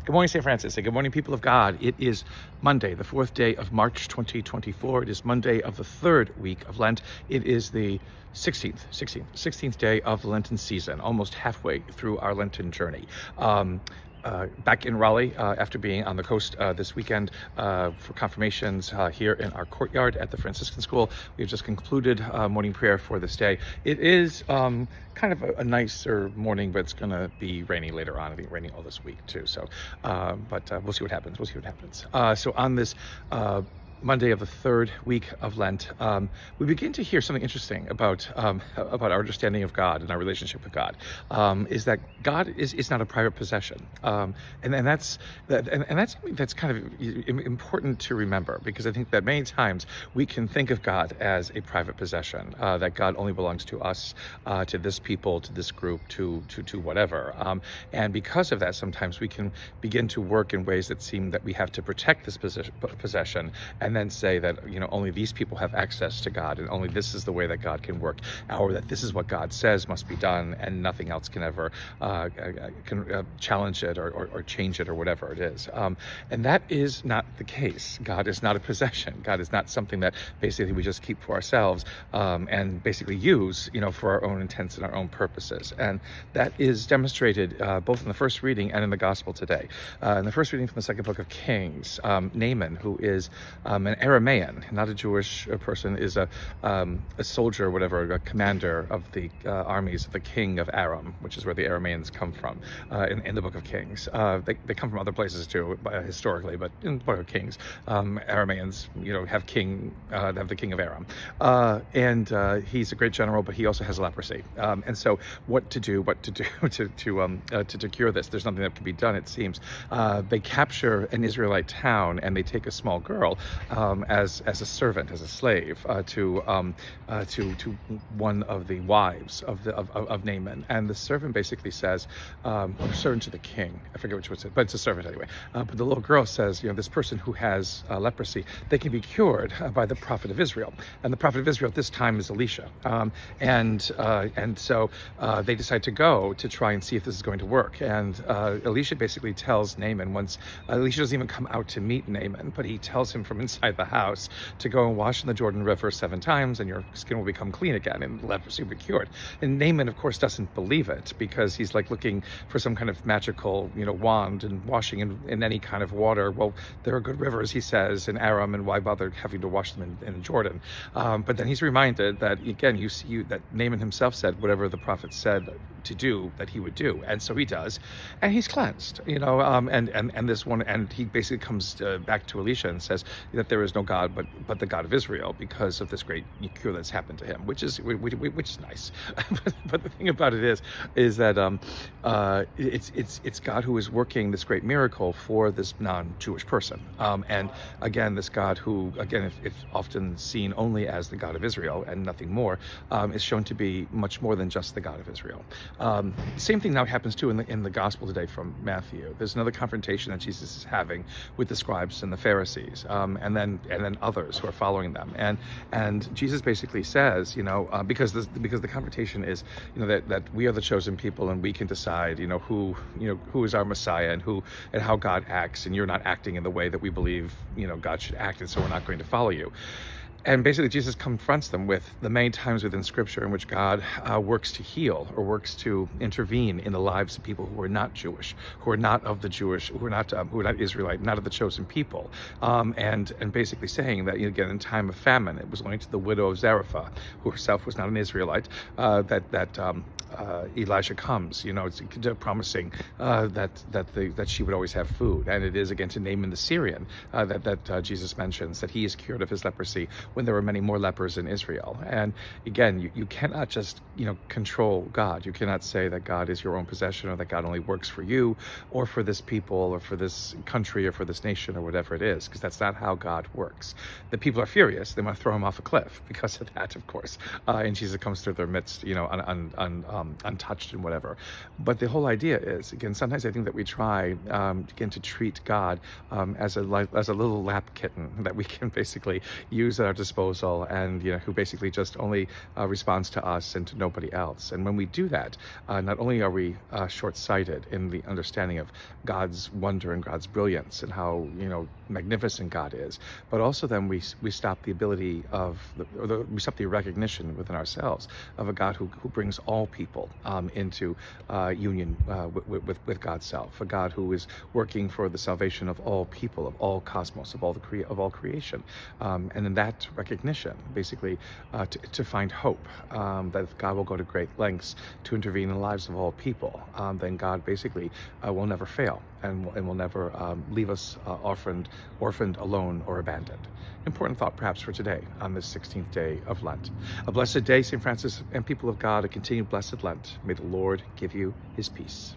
Good morning, St. Francis, and good morning, people of God. It is Monday, the 4th day of March 2024. It is Monday of the third week of Lent. It is the 16th day of the Lenten season, almost halfway through our Lenten journey. Back in Raleigh after being on the coast this weekend for confirmations here in our courtyard at the Franciscan School. We've just concluded morning prayer for this day. It is kind of a nicer morning, but it's going to be rainy later on. I think raining all this week too. So, but we'll see what happens. So on this Monday of the third week of Lent, we begin to hear something interesting about our understanding of God and our relationship with God. Is that God is not a private possession, and that's something that's kind of important to remember, because I think that many times we can think of God as a private possession, that God only belongs to us, to this people, to this group, to whatever, and because of that, sometimes we can begin to work in ways that seem that we have to protect this possession. And then say that, only these people have access to God, and only this is the way that God can work, or that this is what God says must be done, and nothing else can ever challenge it or change it or whatever it is. And that is not the case. God is not a possession. God is not something that basically we just keep for ourselves and basically use, for our own intents and our own purposes. And that is demonstrated both in the first reading and in the gospel today. In the first reading from the second book of Kings, Naaman, who is an Aramaean, not a Jewish person, is a soldier, or whatever, a commander of the armies of the king of Aram, which is where the Aramaeans come from in the book of Kings. They come from other places too, historically, but in the book of Kings, Aramaeans, have the king of Aram, and he's a great general, but he also has leprosy. And so, what to do to cure this? There's nothing that can be done. It seems they capture an Israelite town and they take a small girl as a servant, as a slave to one of the wives of Naaman, and the servant basically says, servant to the king, I forget which was it, but it's a servant anyway. But the little girl says, this person who has leprosy, they can be cured by the prophet of Israel, and the prophet of Israel at this time is Elisha, and so they decide to go to try and see if this is going to work. And Elisha basically tells Naaman, Elisha doesn't even come out to meet Naaman, but he tells him from inside the house to go and wash in the Jordan River 7 times and your skin will become clean again and leprosy will be cured. And Naaman, of course, doesn't believe it, because he's like looking for some kind of magical, wand and washing in any kind of water. Well, there are good rivers, he says, in Aram, and why bother having to wash them in Jordan? But then he's reminded that, again, that Naaman himself said whatever the prophet said to do, that he would do. And so he does, and he's cleansed, and this one, and he basically comes back to Elisha and says that there is no God but the God of Israel, because of this great cure that's happened to him, which is nice. But the thing about it is that it's God who is working this great miracle for this non-Jewish person, and again, this God who, again, if often seen only as the God of Israel and nothing more, is shown to be much more than just the God of Israel. Same thing now happens too in the gospel today from Matthew. There's another confrontation that Jesus is having with the scribes and the Pharisees, and then others who are following them, and Jesus basically says, because the confrontation is, that we are the chosen people and we can decide, who is our Messiah and how God acts, and you're not acting in the way that we believe, God should act, and so we're not going to follow you. And basically, Jesus confronts them with the many times within Scripture in which God works to heal or works to intervene in the lives of people who are not Jewish, who are not of the Jewish, who are not Israelite, not of the chosen people, and basically saying that, again, in time of famine, it was only to the widow of Zarephath, who herself was not an Israelite, that Elijah comes, it's promising that she would always have food. And it is, again, to Naaman the Syrian that Jesus mentions that he is cured of his leprosy when there were many more lepers in Israel. And again, you cannot just, control God. You cannot say that God is your own possession, or that God only works for you or for this people or for this country or for this nation or whatever it is, because that's not how God works. The people are furious. They want to throw him off a cliff because of that, of course. And Jesus comes through their midst, on untouched and whatever. But the whole idea is, again, sometimes I think that we try again to treat God as a little lap kitten that we can basically use at our disposal, and who basically just only responds to us and to nobody else. And when we do that, not only are we short-sighted in the understanding of God's wonder and God's brilliance and how magnificent God is, but also then we stop the ability of we stop the recognition within ourselves of a God who brings all people into union with God's self, a God who is working for the salvation of all people, of all cosmos, of all creation, and in that recognition, basically, to find hope that if God will go to great lengths to intervene in the lives of all people, then God basically will never fail and will never leave us orphaned, alone, or abandoned. Important thought perhaps for today on this 16th day of Lent. A blessed day, St. Francis and people of God, a continued blessed Lent. May the Lord give you his peace.